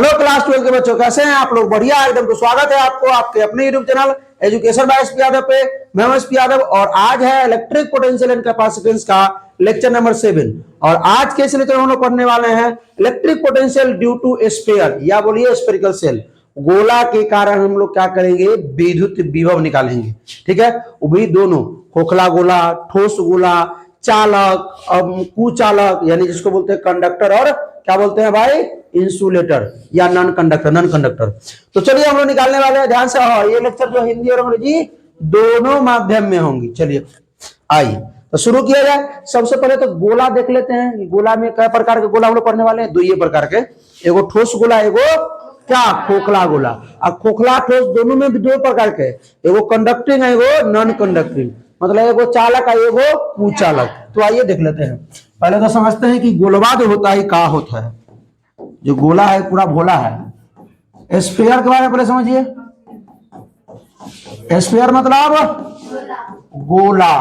Hello class 12 के बच्चों, कैसे हैं आप लोग? बढ़िया एकदम। तो स्वागत है आपको आपके अपने YouTube channel education by SP Yadav पे। मैं हूं एसपी यादव और आज है इलेक्ट्रिक पोटेंशियल एंड कैपेसिटेंस का लेक्चर नंबर 7। और आज के इस लेक्चर में हम लोग पढ़ने वाले हैं electric potential due to sphere, या बोलिए स्फेरिकल सेल। गोला के कारण हम लोग क्या करेंगे? विद्युत विभव निकालेंगे। ठीक है, वो भी दोनों, खोखला गोला, ठोस गोला, चालक और कुचालक, यानी जिसको बोलते हैं कंडक्टर और क्या बोलते हैं भाई, इंसुलेटर या नॉन कंडक्टर। तो चलिए हम लोग निकालने वाले हैं, ध्यान से। ये लेक्चर जो हिंदी और अंग्रेजी दोनों माध्यम में होंगी। चलिए आइए तो शुरू किया जाए। सबसे पहले तो गोला देख लेते हैं। गोला में कई प्रकार के गोला हम लोग पढ़ने वाले हैं? दो ये प्रकार के, एगो ठोस गोला, एगो क्या खोखला गोला। अब खोखला ठोस दोनों में भी दो प्रकार के, एगो कंडक्टिंग है, एगो नॉन कंडक्टिंग, मतलब एगो चालक है, एगो कुचालक। तो आइए देख लेते हैं। पहले तो समझते हैं कि गोलवा जो होता है क्या होता है। जो गोला है पूरा भोला है। स्फीयर के बारे में पहले समझिए। स्फीयर मतलब गोला।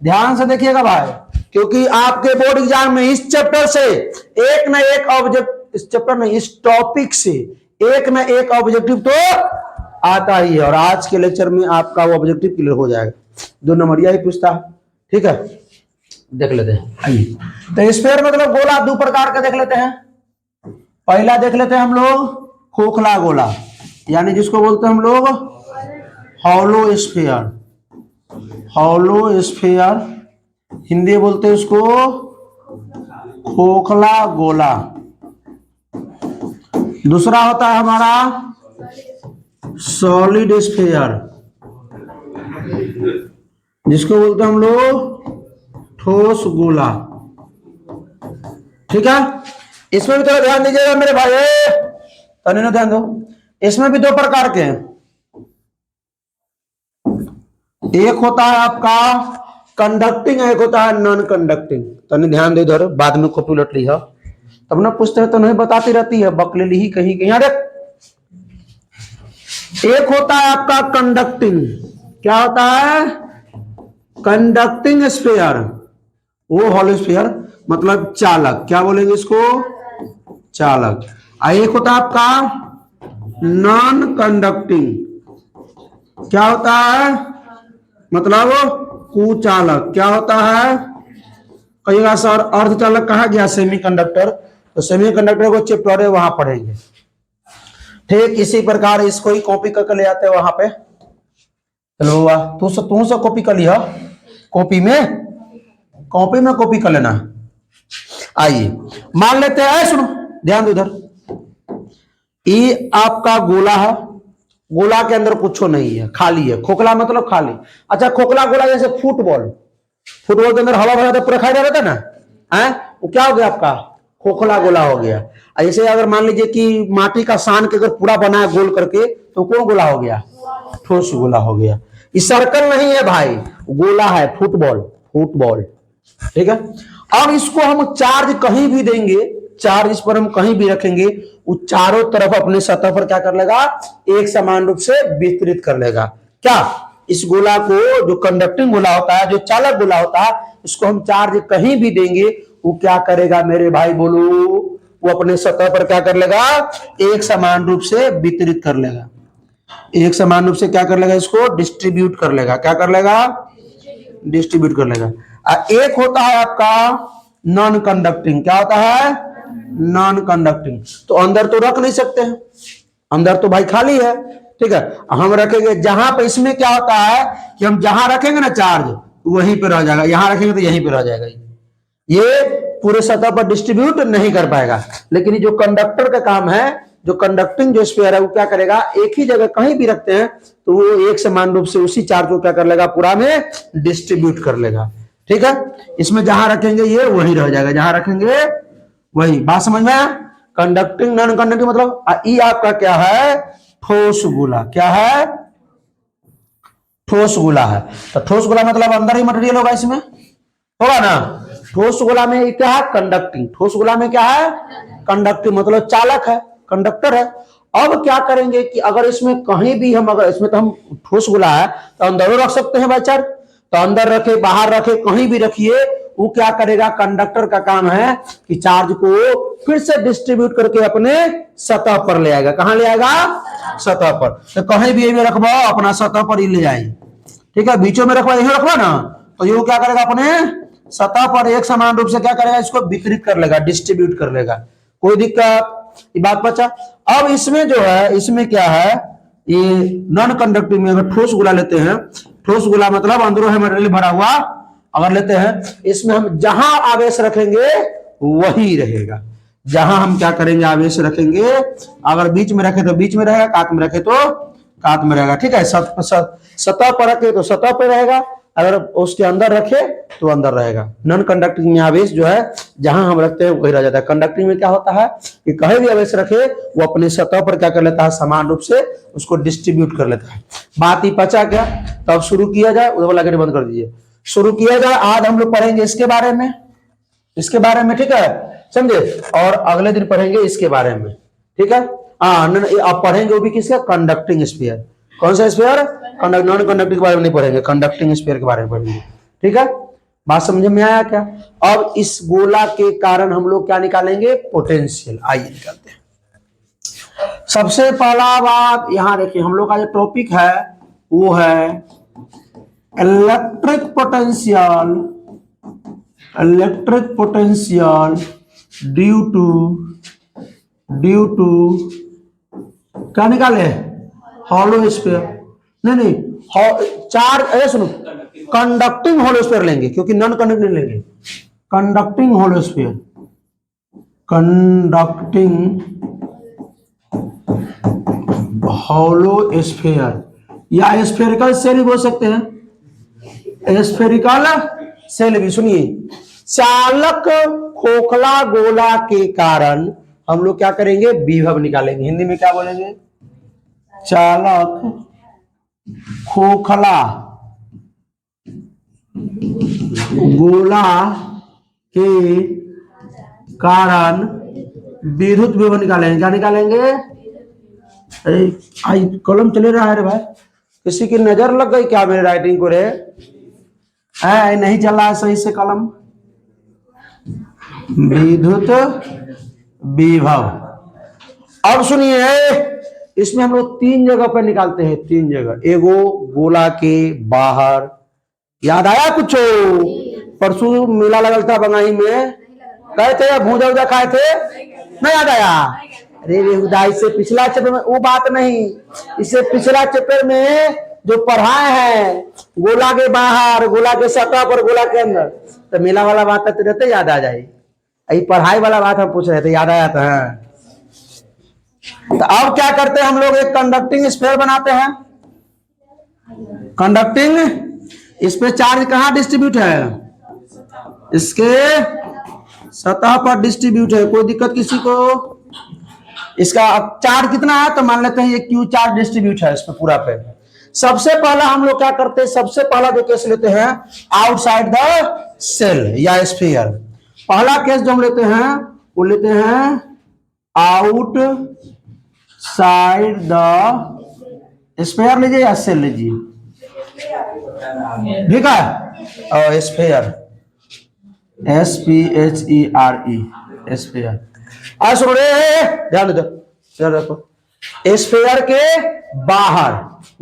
ध्यान से देखिएगा भाई, क्योंकि आपके बोर्ड एग्जाम में इस चैप्टर से एक ना एक ऑब्जेक्ट, इस चैप्टर में इस टॉपिक से एक ना एक ऑब्जेक्टिव तो आता ही है। और आज के लेक्चर में आपका वो ऑब्जेक्टिव क्लियर हो जाएगा। 2 नंबरिया ही पूछता है। ठीक है, देख लेते हैं। आइए तो स्फीयर मतलब गोला दो प्रकार का देख लेते हैं। पहला देख लेते हैं हम लोग खोखला गोला, यानी जिसको बोलते हैं हम लोग hollow sphere. Hollow sphere Hindi बोलते हैं उसको खोखला गोला। दूसरा होता है हमारा सॉलिड स्फीयर, जिसको बोलते हैं हम लोग ठोस गोला। ठीक है, इसमें भी थोड़ा ध्यान दीजिएगा मेरे भाई, तने ध्यान दो। इसमें भी दो प्रकार के हैं। एक होता है आपका कंडक्टिंग, एक होता है नॉन कंडक्टिंग। तने ध्यान दे इधर, बाद में कॉपी उलट ली है तब ना पूछते हैं तो नहीं बताती रहती है, बकलेली ही कहीं कहीं। अरे एक होता है आपका कंडक्टिंग, क्या होता है? कंडक्टिंग स्फीयर, वो हॉलो स्फीयर मतलब चालक, क्या बोलेंगे इसको? चालक। एक होता है आपका नॉन कंडक्टिंग, क्या होता है? मतलब कुचालक। क्या होता है? कहिएगा सर अर्धचालक कहा गया? सेमीकंडक्टर। तो सेमीकंडक्टर को चैप्टर है, वहां पढ़ेंगे। ठीक इसी प्रकार इसको ही कॉपी करके ले आते हैं वहां पे। चलो वाह, तू से कॉपी कर लिया, कॉपी में कॉपी कर लेना। आइए मान लेते हैं, सुनो ध्यान दो इधर। ये आपका गोला है, गोला के अंदर कुछ नहीं है, खाली है। खोखला मतलब खाली। अच्छा, खोखला गोला जैसे फुटबॉल के अंदर हवा भरा पूरा खाई रहता ना है, वो क्या हो गया आपका? खोखला गोला हो गया। ऐसे अगर मान लीजिए कि माटी का सान के अगर पूरा बना है गोल करके, तो कौन गोला हो गया? ठोस गोला हो गया। ये सर्कल नहीं है भाई, गोला है, फुटबॉल। ठीक है, अब इसको हम चार्ज कहीं भी देंगे, चार्ज इस पर हम कहीं भी रखेंगे, वो चारों तरफ अपने सतह पर क्या कर लेगा? एक समान रूप से वितरित कर लेगा। क्या इस गोला को, जो कंडक्टिंग गोला होता है, जो चालक गोला होता है, इसको हम चार्ज कहीं भी देंगे, वो क्या करेगा मेरे भाई बोलो? वो अपने सतह पर क्या कर लेगा? एक समान रूप से वितरित कर लेगा। एक समान रूप से क्या कर लेगा? इसको डिस्ट्रीब्यूट कर लेगा। क्या कर लेगा? डिस्ट्रीब्यूट कर लेगा। एक होता है आपका नॉन कंडक्टिंग। क्या होता है? Non conducting. तो अंदर तो रख नहीं सकते हैं, अंदर तो भाई खाली है। ठीक है, हम रखेंगे जहां पे, इसमें क्या होता है कि हम जहां रखेंगे ना चार्ज, वहीं पे रह जाएगा। यहां रखेंगे तो यहीं पे रह जाएगा, ये पूरे सतह पर डिस्ट्रीब्यूट नहीं कर पाएगा। लेकिन ये जो कंडक्टर का काम है, जो कंडक्टिंग जो स्फीयर है, वो क्या करेगा? एक ही जगह कहीं भी रखते हैं तो वो एक समान रूप से उसी चार्ज को क्या कर लेगा? पूरा में डिस्ट्रीब्यूट कर लेगा। ठीक है, इसमें जहां रखेंगे ये वहीं रह जाएगा, जहां रखेंगे वही। बात समझ में आया? कंडक्टिंग नॉन कंडक्टिंग मतलब ये आपका क्या है? ठोस गोला। क्या है? ठोस गोला है। तो ठोस गोला मतलब अंदर ही मटेरियल होगा, इसमें होगा ना। ठोस गोला में क्या है? कंडक्टिंग। ठोस गोला में क्या है? कंडक्टिंग मतलब चालक है, कंडक्टर है। अब क्या करेंगे कि अगर इसमें कहीं भी हम, अगर इसमें तो हम ठोस गोला है तो अंदर रख सकते हैं भाई चार, तो अंदर रखे, बाहर रखे, कहीं भी रखिए, वो क्या करेगा, कंडक्टर का काम है कि चार्ज को फिर से डिस्ट्रीब्यूट करके अपने सतह पर ले आएगा। कहां ले आएगा, सतह पर। तो कहीं भी ये रखवाओ, अपना सतह पर ही ले जाएंगे, ठीक है। बीचों में रखवा, यही रखवा ना, तो ये क्या करेगा, अपने सतह पर एक समान रूप से क्या करेगा, इसको वितरित कर लेगा, डिस्ट्रीब्यूट कर लेगा। कोई दिक्कत, ये बात बचा। अब इसमें जो है, इसमें क्या है, ये नॉन कंडक्टिंग में अगर ठोस गोला लेते हैं, ठोस गोला मतलब अंदरों है मटेरियल भरा हुआ, अगर लेते हैं, इसमें हम जहां आवेश रखेंगे वही रहेगा। जहां हम क्या करेंगे, आवेश रखेंगे, अगर बीच में रखे तो बीच में रहेगा, काट में रखे तो काट में रहेगा, ठीक है। सतह पर रखे तो सतह पर रहेगा, अगर उसके अंदर रखे तो अंदर रहेगा। नॉन कंडक्टिंग में आवेश जो है जहां हम रखते हैं वही रह जाता है। कंडक्टिंग में क्या होता है कि कहीं भी आवेश रखे वो अपनी सतह पर क्या कर लेता है, समान रूप से उसको डिस्ट्रीब्यूट कर लेता है। बात ही पचा क्या, तो अब शुरू किया जाए, उधर वाला गेट बंद कर दीजिए, शुरू किया जाए। आज हम लोग पढ़ेंगे इसके बारे में, इसके बारे में, ठीक है, समझे। और अगले दिन पढ़ेंगे इसके बारे में, ठीक है। आप पढ़ेंगे वो भी किसका, कंडक्टिंग स्फीयर। कौन सा स्फीयर, नॉन कंडक्टिंग के बारे में नहीं पढ़ेंगे, कंडक्टिंग स्फीयर के बारे में पढ़ेंगे, ठीक है। बात समझ में आया क्या। अब इस गोला के कारण हम लोग क्या निकालेंगे, पोटेंशियल। आइए निकालते हैं। सबसे पहला बात यहां देखिए, हम लोग का जो टॉपिक है वो है electric potential. Electric potential due to क्या निकाले, हॉलो स्फीयर, नहीं चार्ज, अरे सुनो, कंडक्टिंग हॉलो स्फीयर लेंगे, क्योंकि नॉन कंडक्टिंग लेंगे। Conducting hollow sphere, conducting hollow sphere, या स्फेरिकल सेल भी बोल सकते हैं, स्फेरिकल सेल भी। सुनिए, चालक खोखला गोला के कारण हम लोग क्या करेंगे, विभव निकालेंगे। हिंदी में क्या बोलेंगे, चालक खोखला गोला के कारण विद्युत विभव निकालेंगे। क्या निकालेंगे, आई कलम चले रहा है रे भाई, किसी की नजर लग गई क्या मेरे राइटिंग को रे, है नहीं चल रहा है सही से कलम। विद्युत विभव। अब सुनिए, इसमें हम लोग तीन जगह पर निकालते हैं, तीन जगह। एगो गोला के बाहर, याद आया कुछ, परसों मेला लगल था बंगाई में, गए थे, भूजा उजा खाए थे, नहीं याद आया। अरे इससे पिछला चैप्टर में वो बात नहीं, इससे पिछला चैप्टर में जो पढ़ाए हैं, गोला के बाहर, गोला के सतह पर, गोला के अंदर, तो मेला वाला बात तो रहते याद आ जाए। यही पढ़ाई वाला बात हम पूछ रहे थे, याद आया था। तो अब क्या करते हैं हम लोग, एक कंडक्टिंग स्फीयर बनाते हैं। कंडक्टिंग, इस पे चार्ज कहां डिस्ट्रीब्यूट है, इसके सतह पर डिस्ट्रीब्यूट है। कोई दिक्कत किसी को, इसका चार्ज कितना है, तो मान लेते हैं ये क्यू चार्ज डिस्ट्रीब्यूट है इस पे पूरा पे। सबसे पहला हम लोग क्या करते हैं, सबसे पहला जो केस लेते हैं, आउटसाइड द सेल या स्फीयर। पहला केस जो हम लेते हैं वो लेते हैं आउट साइड द स्फीयर लीजिए या सेल लीजिए, ठीक है। और स्फीयर, SPHERE, स्फीयर। सुनो रे, ध्यान दो, रखो, स्फीयर के बाहर,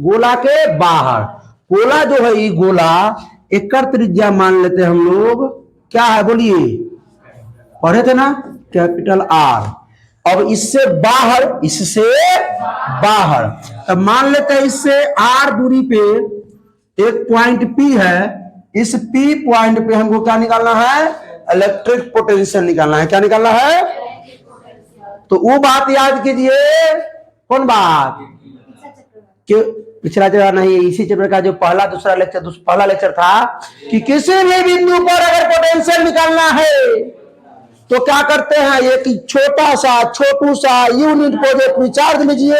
गोला के बाहर, गोला जो है ये गोला, एक त्रिज्या मान लेते हैं हम लोग, क्या है बोलिए, पढ़े थे ना, कैपिटल R। अब इससे बाहर, इससे बाहर, तब मान लेते हैं इससे R दूरी पे एक पॉइंट P है, इस P पॉइंट पे हमको क्या निकालना है, इलेक्ट्रिक पोटेंशियल निकालना है। क्या निकालना है, तो वो बात याद कीजिए, कौन बात, कि पिछला चैप्टर नहीं, इसी चैप्टर का जो पहला दूसरा लेक्चर, पहला लेक्चर था कि किसी भी बिंदु पर अगर पोटेंशियल निकालना है तो क्या करते हैं, एक छोटा सा छोटू सा यूनिट पॉजिटिव चार्ज लीजिए,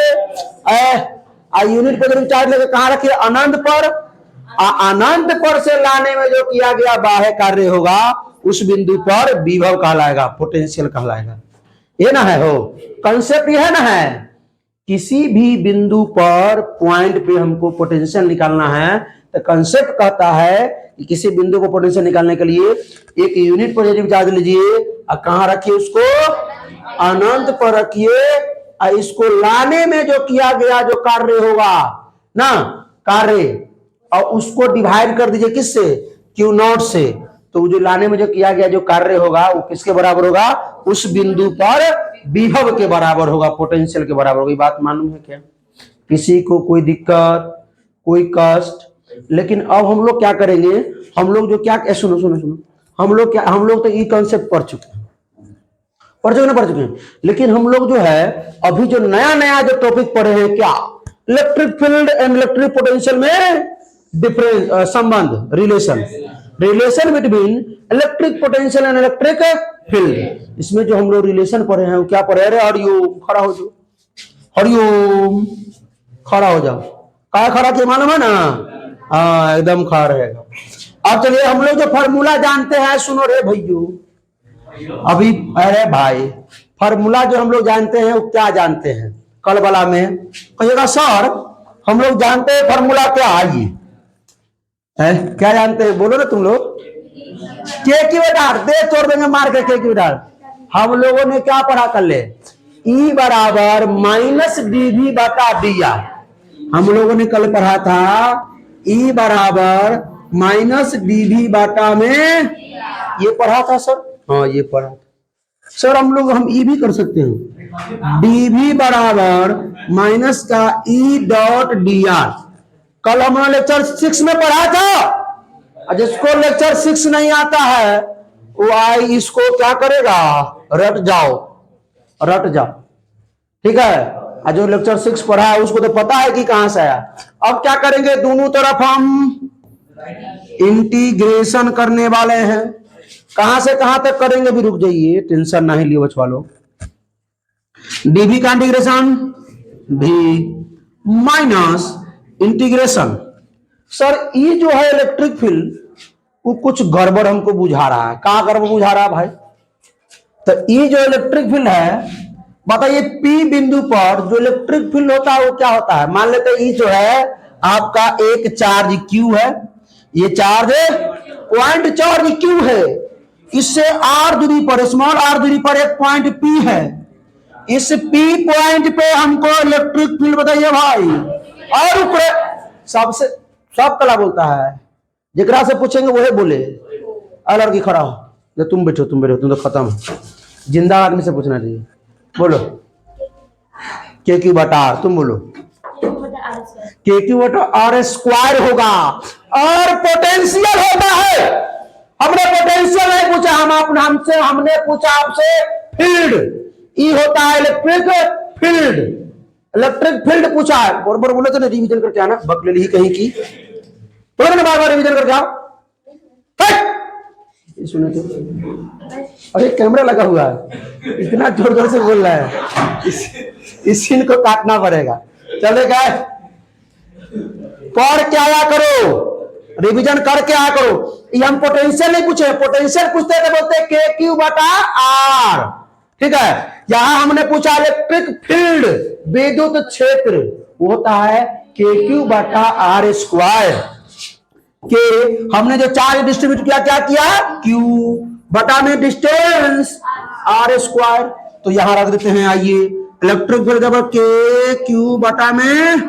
यूनिट पॉजिटिव चार्ज लेकर कहां रखिए, अनंत पर। अनंत पर से लाने में जो किया गया बाह्य कार्य होगा, उस बिंदु पर विभव कहलाएगा, पोटेंशियल कहलाएगा। ये ना है, हो कंसेप्ट ये है ना, है किसी भी बिंदु पर पॉइंट पे हमको पोटेंशियल निकालना है तो कंसेप्ट कहता है कि किसी बिंदु को पोटेंशियल निकालने के लिए एक यूनिट पॉजिटिव चार्ज लीजिए और कहां रखिए उसको, अनंत पर रखिए, और इसको लाने में जो किया गया जो कार्य होगा ना, कार्य, और उसको डिवाइड कर दीजिए किससे, क्यू नॉट से, तो जो लाने में जो किया गया जो कार्य होगा वो किसके बराबर होगा, उस बिंदु पर विभव के बराबर होगा, पोटेंशियल के बराबर होगी। बात मालूम है क्या? किसी को कोई दिक्कत, कोई कष्ट? लेकिन अब हम लोग क्या करेंगे, हम लोग जो क्या, सुनो सुनो सुनो, हम लोग तो ये कॉन्सेप्ट पढ़ चुके हैं, लेकिन हम लोग जो है अभी जो नया नया जो टॉपिक पढ़े हैं, क्या, electric field and electric potential में डिफरेंस, संबंध, relation between electric potential and electric field. इसमें जो हम लोग रिलेशन पढ़े हैं वो क्या पढ़े? अरे हरिओम, खड़ा हो जाओ, हरिओम, खड़ा हो जाओ। क्या खड़ा किया मालूम है ना? हाँ, एकदम खड़ा रहेगा। अब चलिए हम लोग जो फॉर्मूला जानते हैं, सुनो रे भैया अभी, अरे भाई फॉर्मूला जो हम लोग जानते हैं वो क्या जानते हैं? कल वाला में कहिएगा सर हम लोग जानते हैं फॉर्मूला क्या, आइए क्या जानते हैं, बोलो ना तुम लोग। के की बेटा दे तोड़ देंगे मार के, के की बेटा हम लोगों ने क्या पढ़ा कर ले, ई बराबर माइनस डीवी बटा डी आर। हम लोगों ने कल पढ़ा था ई बराबर माइनस डीवी बटा में, ये पढ़ा था सर, हाँ ये पढ़ा था सर। हम ई भी कर सकते हैं, डीवी बराबर माइनस का ई डॉट डी आर। कल हमने लेक्चर 6 में पढ़ा था। जिसको लेक्चर 6 नहीं आता है वो आई इसको क्या करेगा, रट जाओ, ठीक है। जो लेक्चर 6 पढ़ा है उसको तो पता है कि कहां से आया। अब क्या करेंगे, दोनों तरफ हम इंटीग्रेशन करने वाले हैं। कहां से कहां तक करेंगे, भी रुक जाइए, टेंशन नहीं लियो बच्चा लोग। डीवी का इंटीग्रेशन भी माइनस इंटीग्रेशन। सर ये जो है इलेक्ट्रिक फील्ड वो कुछ गड़बड़ हमको बुझा रहा है। कहां गड़बड़ बुझा रहा है भाई? तो ये जो इलेक्ट्रिक फील्ड है, बताइए पी बिंदु पर जो इलेक्ट्रिक फील्ड होता है वो क्या होता है? मान लेते हैं ये जो है आपका एक चार्ज क्यू है, ये चार्ज पॉइंट चार्ज क्यू है, इससे आर दूरी पर, स्मॉल आर दूरी पर एक पॉइंट पी है। इस पी पॉइंट पे हमको इलेक्ट्रिक फील्ड बताइए भाई। और ऊपर सबसे सब कला बोलता है, जिकरा से पूछेंगे वही बोले। लड़की खड़ा हो, जो तुम बैठो, तुम तो खत्म। जिंदा आदमी से पूछना चाहिए। बोलो के क्यू बटा आर, तुम बोलो के क्यू बटा आर स्क्वायर होगा। और पोटेंशियल होता है, हमने पोटेंशियल नहीं पूछा, हमने पूछा आपसे फील्ड। ई होता है इलेक्ट्रिक फील्ड, इलेक्ट्रिक फील्ड पूछा है। बराबर बोले तो रिवीजन करके आना, बकलेली ही कहीं की, बोलो ना बार बार रिवीजन करके आओ। सुने तो, अरे कैमरा लगा हुआ है, इतना जोर जोर से बोल रहा है, इस सीन को काटना पड़ेगा। चलेगा, पढ़ के आया करो, रिवीजन करके आया करो। ये हम पोटेंशियल नहीं पूछे, पोटेंशियल पूछते थे बोलते के क्यू बटा आर, ठीक है। यहां हमने पूछा इलेक्ट्रिक फील्ड, विद्युत क्षेत्र, वो होता है के क्यू बटा आर स्क्वायर। के हमने जो चार्ज डिस्ट्रीब्यूट किया, क्या किया, क्यू बटा में डिस्टेंस आर स्क्वायर। तो यहां रख देते हैं, आइए इलेक्ट्रिक फील्ड जब के क्यू बटा में,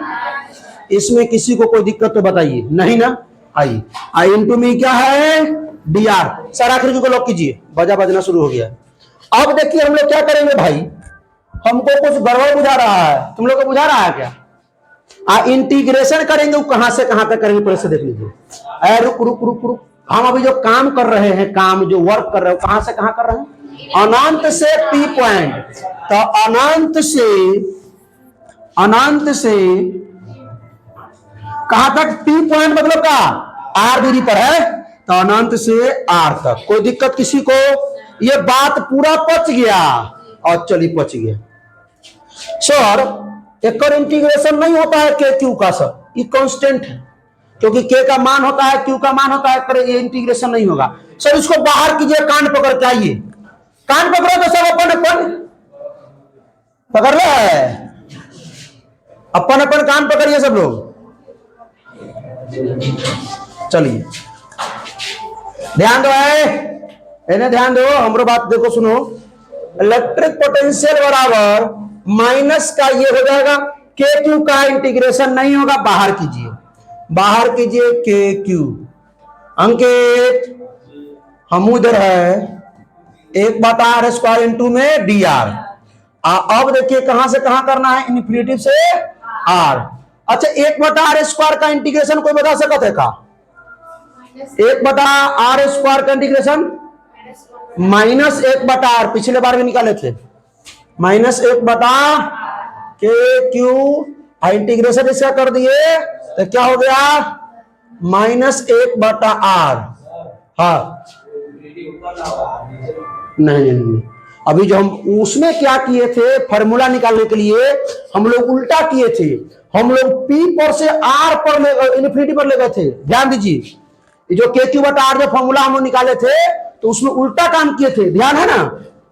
इसमें किसी को कोई दिक्कत तो बताइए, नहीं ना? आइए आई इंटू में क्या है, डी आर। सर आखिर को लॉक कीजिए, बजना शुरू हो गया। अब देखिए हम लोग क्या करेंगे भाई, हमको कुछ गड़बड़ बुझा रहा है, तुम लोग को बुझा रहा है क्या? इंटीग्रेशन करेंगे, वो कहां से कहां तक करेंगे, पहले से देख लीजिए। रुक रुक रुक रुक, हम अभी जो काम कर रहे हैं, काम जो वर्क कर रहे हो, कहां से कहां कर रहे हैं? अनंत से पी पॉइंट। तो अनंत से कहां तक? पी पॉइंट मतलब का आर दूरी पर है, तो अनंत से आर तक। कोई दिक्कत किसी को? ये बात पूरा पच गया, और चलिए पच गया। सर एक इंटीग्रेशन नहीं होता है के क्यू का, सर ये कांस्टेंट है, क्योंकि के का मान होता है, क्यू का मान होता है, पर ये इंटीग्रेशन नहीं होगा। सर इसको बाहर कीजिए, कान पकड़ के आइए, कान पकड़ो तो सब अपन पकड़ ले, अपन कान पकड़िए सब लोग। चलिए ध्यान दो इन्हें ध्यान दो, हमरो बात देखो सुनो। इलेक्ट्रिक पोटेंशियल बराबर माइनस का ये हो जाएगा के क्यू का इंटीग्रेशन नहीं होगा, बाहर कीजिए, बाहर कीजिए के क्यू। अंकित हम उधर है 1/r² इंटू में dr। अब देखिए कहां से कहां करना है, इन्फिनिटी से r। अच्छा 1/r² का इंटीग्रेशन कोई बता सकता है का? 1/r² का इंटीग्रेशन -1/r, पिछले बार भी निकाले थे, -1 के क्यू, इंटीग्रेशन इसका कर दिए तो क्या हो गया -1/r। हाँ नहीं, अभी जो हम उसमें क्या किए थे, फॉर्मूला निकालने के लिए हम लोग उल्टा किए थे, हम लोग P पर से R पर इन्फिनिटी पर ले गए थे। ध्यान दीजिए जो KQ/R जो फॉर्मूला हम लोग निकाले थे तो उसमें उल्टा काम किए थे, ध्यान है ना।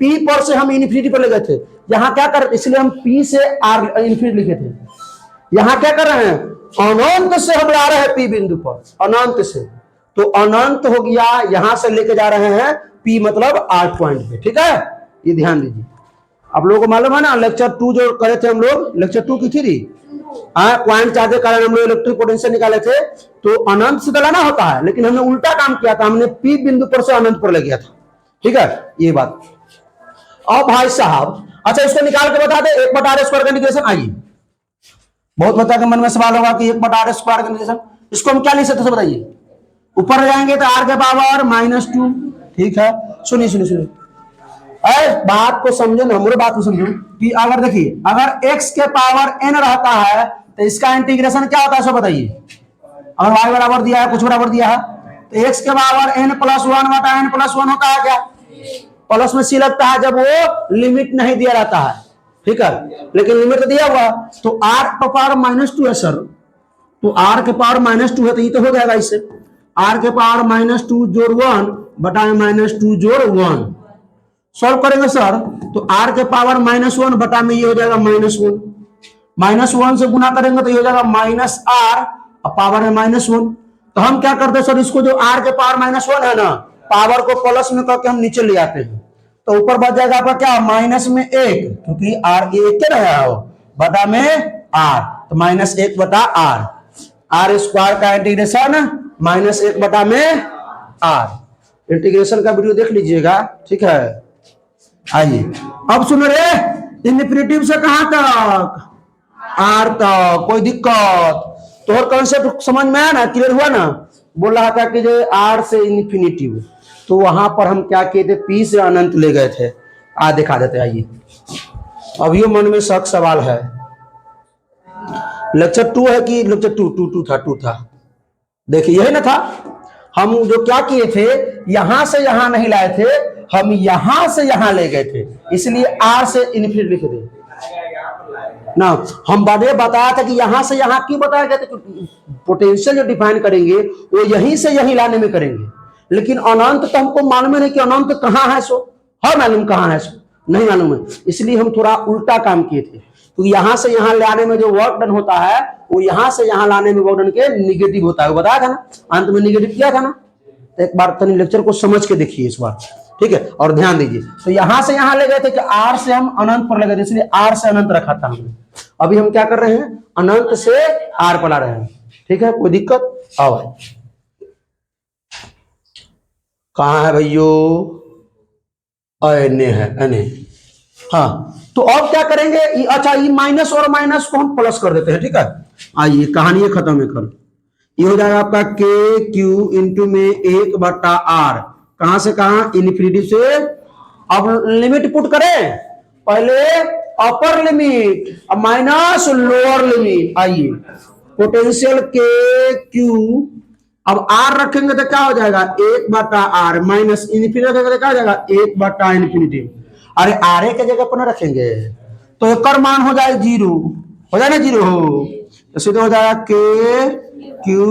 P पर से हम इन्फिनिटी पर ले गए थे, यहाँ क्या कर, इसलिए हम P से R इन्फिनिटी लिखे थे। यहाँ क्या कर रहे हैं, अनंत से हम ला रहे हैं P बिंदु पर, अनंत से, तो अनंत हो गया, यहां से लेके जा रहे हैं P मतलब R पॉइंट पे, ठीक है। ये ध्यान दीजिए, आप लोगों को मालूम है ना लेक्चर 2 जो करे थे हम लोग, लेक्चर 2 की थी पॉइंट चार्ज के कारण हम लोग इलेक्ट्रिक पोटेंशियल निकाले थे, तो अनंत से लाना होता है, लेकिन हमने उल्टा काम किया था, हमने P बिंदु पर से अनंत पर ले गया था, ठीक है ये बात। अब भाई साहब अच्छा इसको निकाल के बता दे 1/r² का इंटीग्रेशन। आइए, बहुत बच्चा के मन में सवाल होगा कि 1/r² का इंटीग्रेशन इसको हम क्या लिख सकते हैं बताइए। ऊपर जाएंगे तो r के पावर -2, ठीक है। सुनिए सुनिए सुनिए, बात को समझो ना, हमारे बात को समझो कि अगर देखिए अगर x के पावर n रहता है तो इसका इंटीग्रेशन क्या होता है, सो बताइए। अगर y बराबर दिया है, कुछ बराबर दिया है, तो x के पावर n+1/n+1 होता है क्या, प्लस में c लगता है जब वो लिमिट नहीं दिया रहता है, ठीक है। लेकिन लिमिट तो दिया हुआ, तो r के पावर -2 है सर, तो r के पावर -2 है तो ये तो हो जाएगा इससे, r के पावर -2 जोड़ 1 बटा -2 जोड़ 1 सॉल्व करेंगे सर, तो r के पावर -1 बटा में ये हो जाएगा -1 से गुना करेंगे तो ये हो जाएगा -r, पावर है -1। तो हम क्या करते हैं सर, इसको जो r के पावर -1 है ना, पावर को प्लस में करके हम नीचे ले आते हैं, तो ऊपर बच जाएगा आपका क्या -1, क्योंकि r एक के रहा हो बटा में r, तो -1 बटा r² का इंटीग्रेशन -1 बटा में r। इंटीग्रेशन का वीडियो देख लीजिएगा, ठीक है। आइए अब सुनो रे, इन्फिनिटी से कहां तक, r तक, कोई दिक्कत तो और कॉन्सेप्ट समझ में आया ना, क्लियर हुआ ना। बोल रहा था कि जो r से इन्फिनिटी, तो वहां पर हम क्या किए थे, P से अनंत ले गए थे। दिखा देते, आइए। अब ये मन में शक सवाल है, लेक्चर 2 है कि लेक्चर 2 था, देखिए यही ना था। हम जो क्या किए थे, यहां से यहां नहीं लाए थे, हम यहां से यहां ले गए थे, इसलिए r से इन्फिनिटी लिख दे ना। हम बड़े बताया था कि यहां से यहां क्यों बताया गया था, पोटेंशियल जो डिफाइन करेंगे वो यहीं से यहीं लाने में करेंगे, लेकिन अनंत तो हमको मालूम नहीं कि अनंत कहां है, सो है मालूम कहां है, सो नहीं मालूम है, इसलिए हम थोड़ा उल्टा काम किए थे। तो यहां से यहां लाने में जो वर्क डन होता है वो यहां से यहां लाने में वर्क डन के निगेटिव होता है, वो बताया था ना, अंत में निगेटिव किया था ना। तो एक बार तनी लेक्चर को समझ के देखिए इस बार, ठीक है, और ध्यान दीजिए। तो यहां से यहां ले गए थे कि r से हम अनंत पर ले गए थे, इसलिए r से अनंत रखा था हमने। अभी हम क्या कर रहे हैं, अनंत से r पर ला रहे हैं, ठीक है, कोई दिक्कत। आओ भाई, कहां है भैयो, अने है अने, हाँ। तो अब क्या करेंगे, अच्छा ये माइनस और माइनस को हम प्लस कर देते हैं, ठीक है। आइए कहानी खत्म है कल, ये हो जाएगा आपका के क्यू इंटू में 1/r, कहां से कहां, इन्फिनिटी से। अब लिमिट पुट करें, पहले अपर लिमिट अब माइनस लोअर लिमिट। आइए पोटेंशियल के क्यू, अब r रखेंगे तो क्या हो जाएगा 1/r, माइनस इन्फिनिटी रखेंगे तो क्या हो जाएगा 1/इन्फिनिटी। अरे आर के जगह पर ना रखेंगे तो एक मान हो जाए 0, हो जाए ना 0 हो, तो सीधे हो जाएगा के क्यू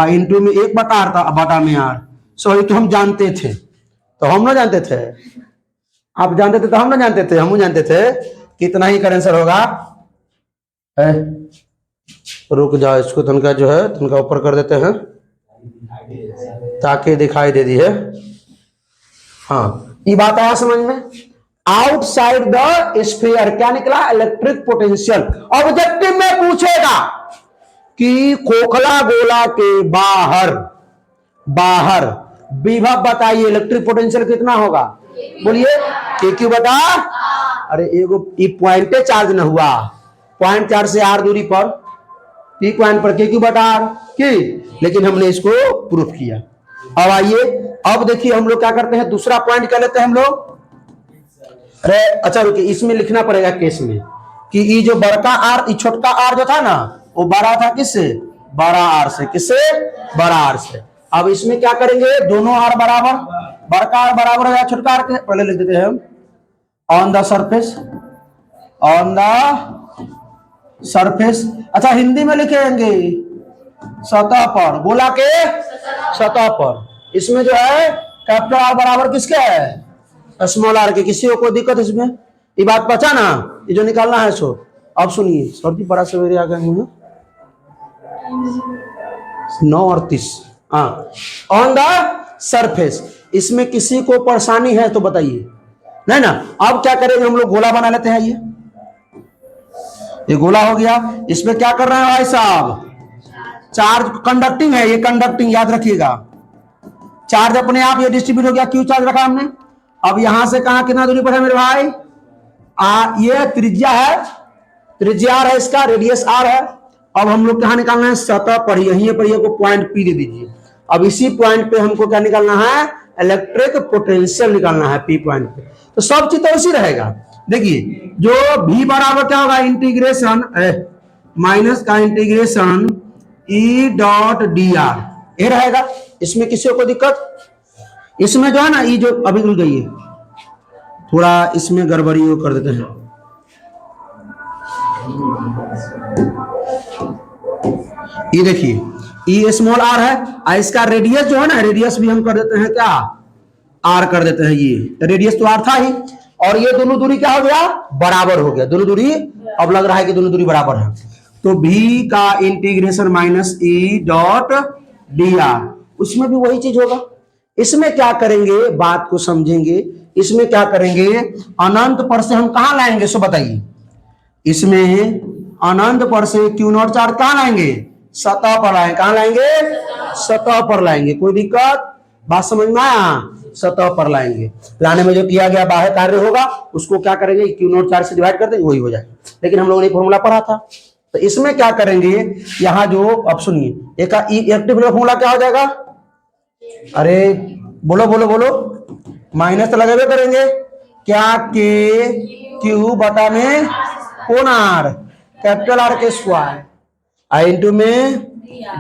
इंटू में 1/r था बटा में r। सॉरी, तो हम जानते थे, तो हम ना जानते थे, आप जानते थे तो हम ना जानते थे, हम जानते थे कितना ही करेंसर होगा। रुक जाओ, इसको तनका जो है तनका ऊपर कर देते हैं ताकि दिखाई दे दी है। हाँ, ये बात आया समझ में। आउटसाइड द स्फीयर क्या निकला? Electric potential. ऑब्जेक्टिव में पूछेगा कि खोखला गोला के बाहर बाहर विभव बताइए, इलेक्ट्रिक पोटेंशियल कितना होगा? बोलिए के क्यू बटा, अरे एगो पॉइंटे चार्ज न हुआ, पॉइंट चार्ज से आर दूरी पर पी पॉइंट पर के क्यू बटा आर की, लेकिन हमने इसको प्रूफ किया। अब आइए, अब देखिए हम लोग क्या करते हैं, दूसरा पॉइंट क्या लेते हैं हम लोग। अरे अच्छा रुकिए, इसमें लिखना पड़ेगा केस में कि ये जो बड़का आर, ये छोटका आर जो था ना, वो बड़ा था किससे? बड़ा आर से। किससे? बड़ा आर से। अब इसमें क्या करेंगे, दोनों आर बराबर, बड़का आर बराबर है छोटका आर के, पहले लिख देते हैं हम on the surface, on the surface. अच्छा हिंदी में लिखेंगे सतह पर, गोला के सतह पर। इसमें जो है कैपिटल आर बराबर किसके है? स्मॉल आर के। किसी को कोई दिक्कत इसमें? ये बात पचा ना, ये जो निकालना है सो। अब सुनिए, सर जी बड़ा सवेरे आ गए हैं, 9:38। हाँ, ऑन द सरफेस। इसमें किसी को परेशानी है तो बताइए, नहीं ना। अब क्या करेंगे हम लोग, गोला बना लेते हैं। ये गोला हो गया। इसमें क्या कर रहे हैं भाई साहब? चार्ज कंडक्टिंग है, ये कंडक्टिंग याद रखिएगा। चार्ज अपने आप ये डिस्ट्रीब्यूट हो गया, क्यों चार्ज रखा हमने। अब यहां से कहां कितना दूरी पर है मेरे भाई? ये त्रिज्या है, त्रिज्या आर है, इसका रेडियस आर है। अब हम लोग कहां निकालना है? सतह पर, यहीं पर ये को पॉइंट पी दे दीजिए। अब इसी पॉइंट पे हमको क्या निकालना है? इलेक्ट्रिक पोटेंशियल निकालना है, पी पॉइंट पे। तो सब चीज तो उसी रहेगा। देखिए जो भी बराबर क्या होगा, इंटीग्रेशन माइनस का integration E dot D R, ये रहेगा। इसमें किसी को दिक्कत? इसमें जो है ना, ये जो अभी रुक गई है थोड़ा, इसमें गड़बड़ी वो कर देते हैं। ये देखिए, ये स्मॉल आर है, इसका रेडियस जो है ना, रेडियस भी हम कर देते हैं क्या? आर कर देते हैं। ये रेडियस तो आर था ही, और ये दोनों दूरी क्या हो गया? बराबर हो गया। दोनों दूरी अब लग रहा है कि दोनों दूरी बराबर है। तो भी का integration minus E dot D R, उसमें भी वही चीज होगा। इसमें क्या करेंगे, बात को समझेंगे। इसमें क्या करेंगे, अनंत पर से हम कहां लाएंगे सो बताइए। इसमें अनंत पर से क्यू नॉट चार्ज कहां लाएंगे? सतह पर लाएंगे। कहां लाएंगे? सतह पर लाएंगे। कोई दिक्कत? बात समझ में आया? सतह पर लाएंगे। लाने में जो किया गया बाह्य कार्य होगा उसको क्या करेंगे, क्यू नॉट चार्ज से डिवाइड कर देंगे, वही हो जाएगा। लेकिन हम लोगों ने फॉर्मूला पढ़ा था, तो इसमें क्या करेंगे, यहाँ जो अब सुनिए, एक एक्टिव फॉर्मूला क्या हो जाएगा? अरे बोलो बोलो बोलो, माइनस तो लगावे करेंगे क्या? के क्यू बटा में कौन आर, कैपिटल आर के स्क्वायर, आई इंटू में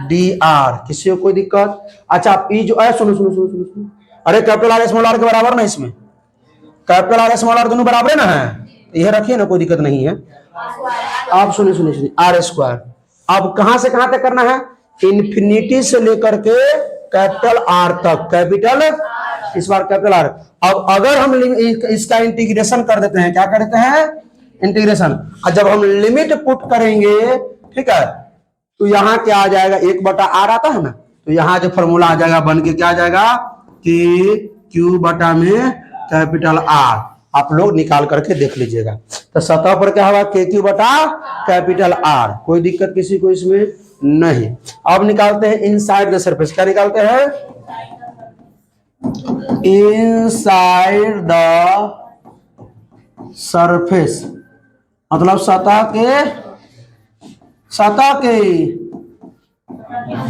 डी आर। किसी को कोई दिक्कत? अच्छा पी जो है, सुनो सुनो सुनो सुनो, अरे कैपिटल आर स्मॉल आर के बराबर ना, इसमें कैपिटल आर स्मॉल आर दोनों बराबर है ना, है यह रखिए ना, कोई दिक्कत नहीं है। आप सुनिए सुनिए सुनिए, आर स्क्वायर। अब कहां से कहां तक करना है? इन्फिनिटी से लेकर के कैपिटल आर तक, कैपिटल इस बार कैपिटल आर। अब अगर हम इसका इंटीग्रेशन कर देते हैं, क्या कर देते हैं? इंटीग्रेशन। और जब हम लिमिट पुट करेंगे, ठीक है, तो यहां क्या आ जाएगा? 1/r आता है ना, तो यहां जो फॉर्मूला आ जाएगा बन के क्या आ जाएगा कि क्यू बटा में कैपिटल आर। आप लोग निकाल करके देख लीजिएगा। तो सतह पर क्या होगा? के क्यू बटा कैपिटल आर। कोई दिक्कत किसी को इसमें नहीं। अब निकालते हैं इनसाइड द सरफेस। क्या निकालते हैं? इनसाइड द सरफेस, मतलब सतह के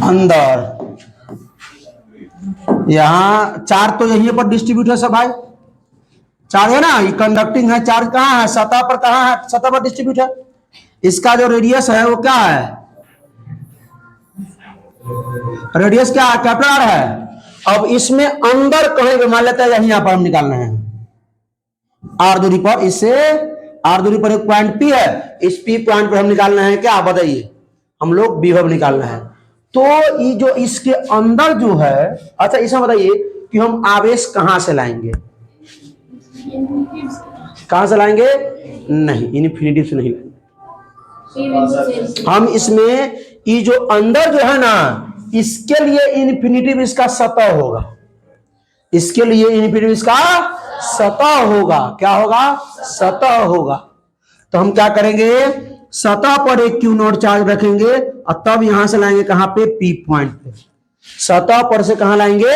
अंदर। यहां चार्ज तो यहीं पर डिस्ट्रीब्यूट है सब भाई, चार्ज है ना, ये कंडक्टिंग है। चार्ज कहां है? सतह पर। कहां है? सतह पर डिस्ट्रीब्यूट है। इसका जो रेडियस है वो क्या है? रेडियस क्या है? कैपिटल आर है। अब इसमें अंदर कहीं मान लेते हैं, यहां पर हम निकालना है आर दूरी पर। इससे आर दूरी पर एक पॉइंट पी है, इस पी पॉइंट पर हम निकालना है क्या? बताइए, हम लोग विभव निकालना है। तो ये जो इसके अंदर जो है, अच्छा इसमें बताइए कि हम आवेश कहां से लाएंगे? कहां से लाएंगे? नहीं, इन्फिनिटी से नहीं लाएंगे। हम इसमें ये जो अंदर जो है ना, इसके लिए इन्फिनिटिव इसका सतह होगा, इसके लिए इन्फिनिटिव इसका सतह होगा। क्या होगा? सतह होगा। तो हम क्या करेंगे, सतह पर एक क्यू नॉट चार्ज रखेंगे और तब यहां से लाएंगे कहां पे? पी पॉइंट पे। सतह पर से कहां लाएंगे?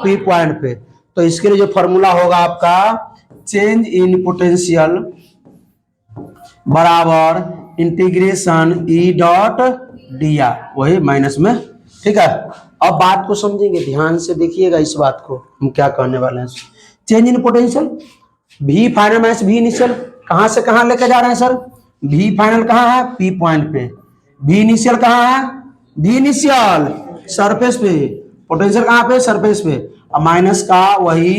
पी पॉइंट पे। तो इसके लिए जो फॉर्मूला होगा आपका, चेंज इन पोटेंशियल बराबर integration E dot D R, वही माइनस में। ठीक है, अब बात को समझेंगे, ध्यान से देखिएगा इस बात को, हम क्या कहने वाले हैं। चेंज इन पोटेंशियल, भी फाइनल माइनस भी इनिशियल, कहां से कहां लेके जा रहे हैं सर? भी फाइनल कहां है? पी पॉइंट पे। भी इनिशियल कहां है? भी इनिशियल सरफेस पे। पोटेंशियल कहां पे? सरफेस पे। और माइनस का वही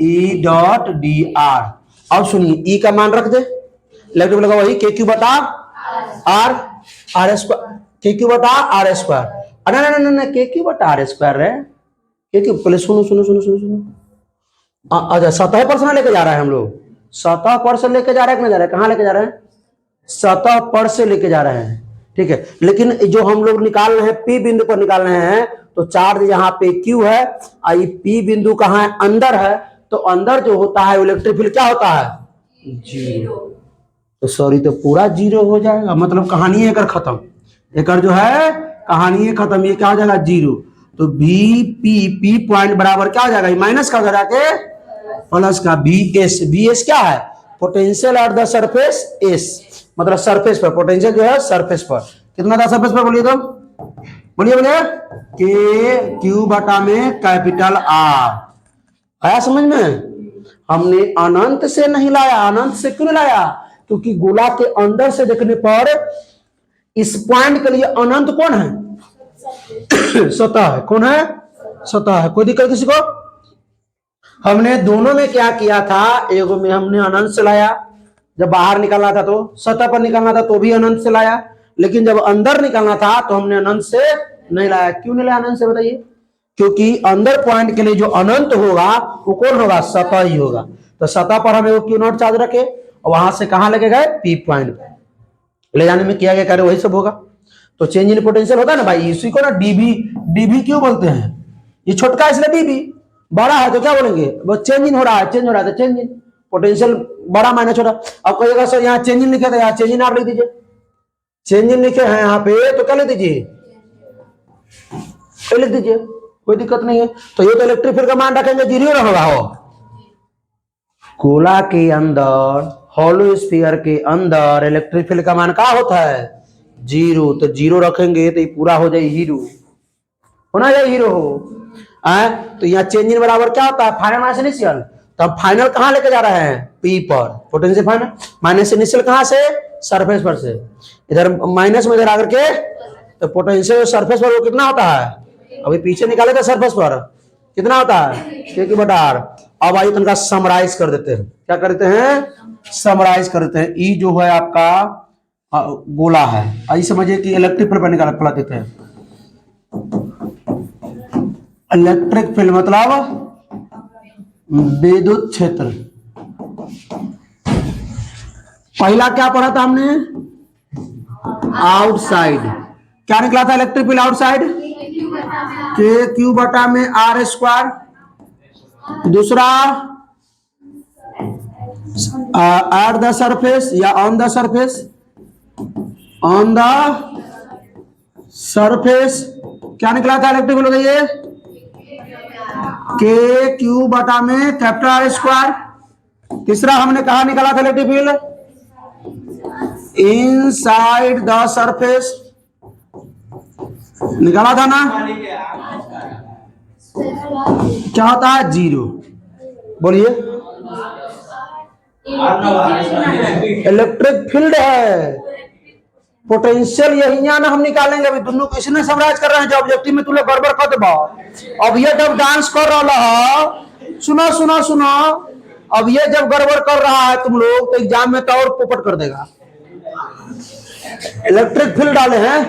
ई डॉट डी आर। अब सुनिए, ई का मान रख दे, इलेक्ट्रिक लगा वही के क्यू बटा आर, आर स्क्वायर, के क्यू बटा आर स्क्वायर। अरे ना ना, के क्यू बटा आर स्क्वायर है, के क्यू। पहले सुनो सुनो सुनो सुनो सुनो, अच्छा सतह पर से लेके जा रहा है हम लोग, सतह पर से लेके जा रहे हैं कि नहीं जा रहे हैं? कहां लेके जा रहे हैं? सतह पर से लेके जा रहे हैं। ठीक है, लेकिन जो हम लोग निकाल रहे हैं पी बिंदु पर निकाल रहे हैं, तो चार्ज यहाँ पे क्यू है और पी बिंदु कहाँ है? अंदर है। तो अंदर जो होता है इलेक्ट्रिक फील्ड क्या होता है? जीरो। तो सॉरी, तो पूरा जीरो हो जाएगा, मतलब कहानी एक खत्म, एक जो है कहानी खत्म। ये क्या हो जाएगा? जीरो। तो बी पी पॉइंट बराबर क्या हो जाएगा? माइनस का जाके प्लस का बी एस। बी एस क्या है? Potential at the surface S, मतलब सरफेस पर पोटेंशियल जो है सरफेस पर। कितना था सरफेस पर? बोलिए तो, बोलिए बोलिए। के क्यू बटा में कैपिटल आर। आया समझ में? हमने अनंत से नहीं लाया। अनंत से क्यों लाया? क्योंकि गोला के अंदर से देखने पर इस पॉइंट के लिए अनंत कौन है? सतह है। कौन है? सतह है। कोई दिक्कत किसी को? हमने दोनों में क्या किया था, एगो में हमने अनंत से लाया, जब बाहर निकालना था तो सतह पर निकालना था तो भी अनंत से लाया, लेकिन जब अंदर निकालना था तो हमने अनंत से नहीं लाया। क्यों नहीं लाया अनंत से? बताइए। क्योंकि अंदर पॉइंट के लिए जो अनंत होगा वो कौन होगा? सतह ही होगा। तो सतह पर हमें वो क्यू नॉट चार्ज रखे और वहां से कहां लेके गए? पी पॉइंट पे ले जाने में किया गया कार्य वही सब होगा। तो चेंज इन पोटेंशियल होता है ना भाई, इसी को ना डीबी, डीबी क्यों बोलते हैं? ये छोटका है इसलिए डीबी, बड़ा है तो क्या बोलेंगे? वो चेंज इन हो रहा है, चेंज हो रहा है तो चेंज इन। पोटेंशियल बड़ा माइनस छोटा। अब कहिएगा सर यहाँ चेंज इन लिखे थे, यहाँ चेंज इन आप लिख दीजिए। चेंज इन लिखे हैं यहाँ पे तो क्या लिख दीजिए? लिख दीजिए, कोई दिक्कत नहीं है। तो ये तो इलेक्ट्रिक फील्ड का मान रखेंगे जीरो ना होगा। हो गोला के अंदर, हॉलो स्फीयर के अंदर इलेक्ट्रिक फील्ड का मान क्या होता है? जीरो। तो जीरो रखेंगे तो ये पूरा हो जाए हीरो, होना जाए हीरो हो। तो यहाँ चेंज इन बराबर क्या होता है? Final minus initial. तो हम फाइनल कहां लेके जा रहे हैं? पी पर। पोटेंशियल फाइनल माइनस इनिशियल कहां से? सरफेस पर से। इधर माइनस में इधर आकर के, तो पोटेंशियल सरफेस पर वो कितना होता है? अभी पीछे निकाले थे सरफेस पर कितना होता है? के बटा आर। अब आइए तनका समराइज कर देते हैं। क्या करते हैं? समराइज कर देते हैं। ई जो है आपका गोला है, आइए समझिए कि इलेक्ट्रिक फील्ड पर निकाल पढ़ा देते हैं। इलेक्ट्रिक फील्ड मतलब विद्युत क्षेत्र। पहला क्या पढ़ा था हमने? आउटसाइड। क्या निकला था इलेक्ट्रिक फील्ड आउटसाइड? के क्यू बटा में आर स्क्वायर। दूसरा एट द सरफेस या on the surface, on the surface क्या निकला था इलेक्ट्रिक फील्ड? बताइए। के क्यू बटा में कैपिटल आर स्क्वायर। तीसरा हमने कहा निकाला था electric field? Inside the surface निकाला था ना? क्या होता है? जीरो। बोलिए। इलेक्ट्रिक फील्ड है, पोटेंशियल यही ना हम निकालेंगे। अभी दोनों को इसने समराइज कर रहे हैं, जो ऑब्जेक्टिव में तुमने गड़बड़ कर देबा। अब ये जब डांस कर रहा है, सुनो सुनो सुनो, अब ये जब गड़बड़ कर रहा है तुम लोग, तो एग्जाम में तो और पोपट कर देगा। इलेक्ट्रिक फील्ड डाले हैं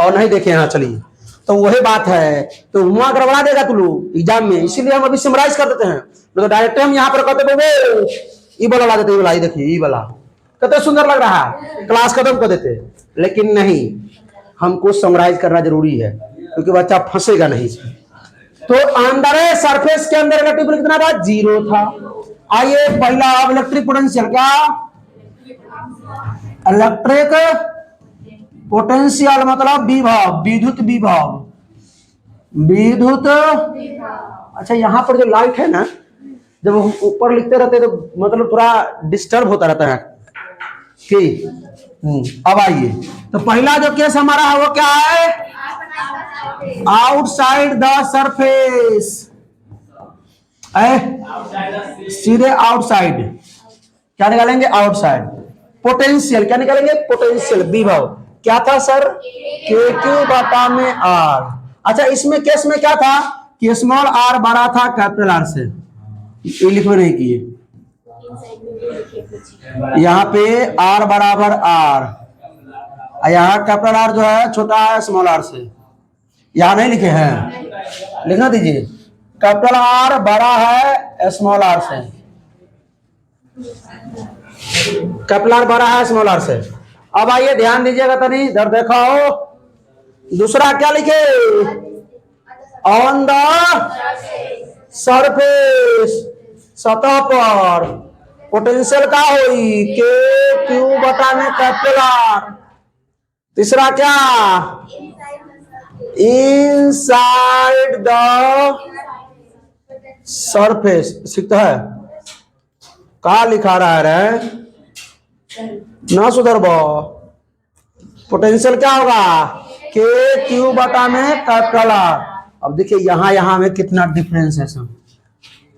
और नहीं देखे यहाँ, चलिए तो वही बात है, तो वहां गड़बड़ा देगा तुम लोग एग्जाम में, इसीलिए हम अभी समराइज कर देते हैं। तो डायरेक्ट हम यहाँ पर कहते ये वाला ला देते, ये वाला देखिए, ये वाला कितना सुंदर लग रहा है, क्लास खत्म कर देते, लेकिन नहीं, हमको समराइज करना जरूरी है क्योंकि बच्चा फंसेगा नहीं इसमें। तो अंदर सरफेस के अंदर इलेक्ट्रिक फील्ड कितना था, 0 था। आइए पहला, अब इलेक्ट्रिक पोटेंशियल, क्या इलेक्ट्रिक पोटेंशियल मतलब विभव, विद्युत विभव, विद्युत। अच्छा यहाँ पर जो लाइट है ना, जब हम ऊपर लिखते रहते हैं तो मतलब थोड़ा डिस्टर्ब होता रहता है कि अब आइए, तो पहला जो केस हमारा है वो क्या है, आउटसाइड द सरफेस, सीधे आउटसाइड, क्या निकालेंगे, आउटसाइड। पोटेंशियल क्या निकालेंगे, पोटेंशियल विभव, क्या था सर, के क्यू बटा में आर। अच्छा इसमें केस में क्या था कि स्मॉल आर बड़ा था कैपिटल आर से, ये लिखो नहीं किए, यहाँ पे आर बराबर आर, यहाँ कैपिटल आर जो है छोटा है स्मॉल आर से, यहाँ नहीं लिखे हैं, लिखना दीजिए, कैपिटल आर बड़ा है स्मॉल आर से, कैपिटल आर बड़ा है स्मॉल आर से। अब आइए ध्यान दीजिएगा तनी, इधर देखाओ, दूसरा क्या लिखे, ऑन द सरफेस, सतह पर पोटेंशियल का होई, के क्यू बटा में कैपिटल आर। तीसरा क्या, इनसाइड द सरफेस, सीखता है, कहा लिखा रहा है ना सुधरबो, पोटेंशियल क्या होगा, के क्यू बटा में कैपिटल आर। अब देखिए यहां में कितना डिफरेंस है सब।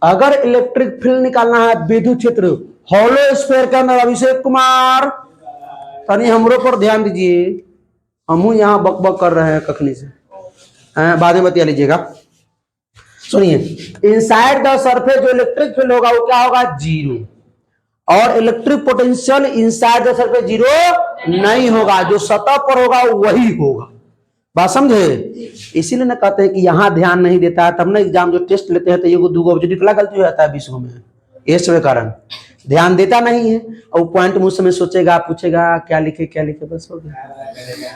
अगर इलेक्ट्रिक फील्ड निकालना है विद्युत क्षेत्र हॉलो स्फीयर के अंदर, अभिषेक कुमार तनी हमरो पर ध्यान दीजिए, हम यहाँ बकबक कर रहे हैं कखनी से, बाद में बतिया लीजिएगा। सुनिए, इनसाइड द सरफेस जो इलेक्ट्रिक फील्ड होगा वो क्या होगा, 0, और electric potential inside the surface 0 नहीं होगा, जो सतह पर होगा वही होगा। बात समझे, इसीलिए ना कहते हैं कि यहाँ ध्यान नहीं देता है, तब ना एग्जाम जो टेस्ट लेते हैं तो ये 2 ऑब्जेक्टिव गलती हो जाता है 20 में, इसके कारण ध्यान देता नहीं है, और पॉइंट मुझ समय सोचेगा, पूछेगा क्या लिखे बस हो गया,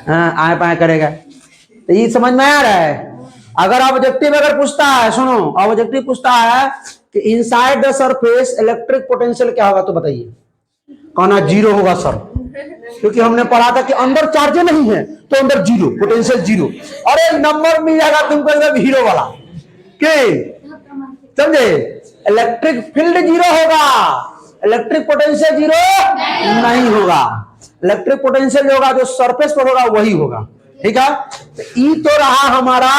हाँ आए पाए करेगा। तो ये समझ में आ रहा है। अगर ऑब्जेक्टिव अगर पूछता है, सुनो, ऑब्जेक्टिव पूछता है कि inside the surface electric potential क्या होगा, तो बताइए, कहना 0 होगा सर, क्योंकि हमने पढ़ा था कि अंदर चार्ज नहीं है तो अंदर 0, पोटेंशियल 0। अरे नंबर मिल जाएगा तुमको एकदम हीरो वाला, के समझे, इलेक्ट्रिक फील्ड 0 होगा, इलेक्ट्रिक पोटेंशियल 0 नहीं होगा, इलेक्ट्रिक पोटेंशियल जो होगा जो सरफेस पर होगा वही होगा, ठीक है। तो ई तो रहा हमारा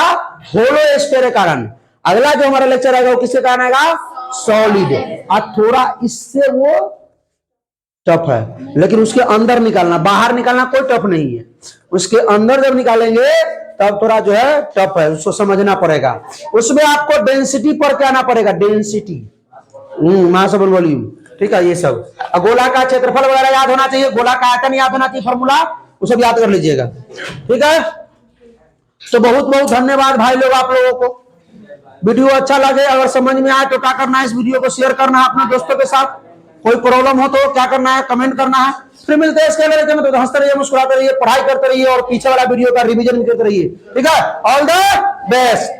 होलो स्फीयर के कारण। अगला जो हमारा लेक्चर आएगा वो किसके कारण आएगा, सॉलिड। आज थोड़ा इससे वो टफ है, लेकिन उसके अंदर निकालना, बाहर निकालना कोई टफ नहीं है, उसके अंदर जब निकालेंगे तब थोड़ा जो है टफ है, उसको समझना पड़ेगा। उसमें आपको डेंसिटी पर क्या आना पड़ेगा, डेंसिटी, मास ओवर वॉल्यूम, ठीक है। ये सब गोला का क्षेत्रफल वगैरह याद होना चाहिए, गोला का आयतन याद होना चाहिए, फॉर्मूला वो सब याद कर लीजिएगा, ठीक है। तो बहुत बहुत धन्यवाद भाई लोग आप लोगों को। वीडियो अच्छा लगे, अगर समझ में आए तो क्या करना है, इस वीडियो को शेयर करना है अपने दोस्तों के साथ। कोई प्रॉब्लम हो तो क्या करना है, कमेंट करना है। फिर मिलते हैं इसके अगले में, तो हंसते रहिए, मुस्कुराते रहिए, पढ़ाई करते रहिए और पीछे वाला वीडियो का रिवीजन भी करते रहिए, ठीक है। All the best.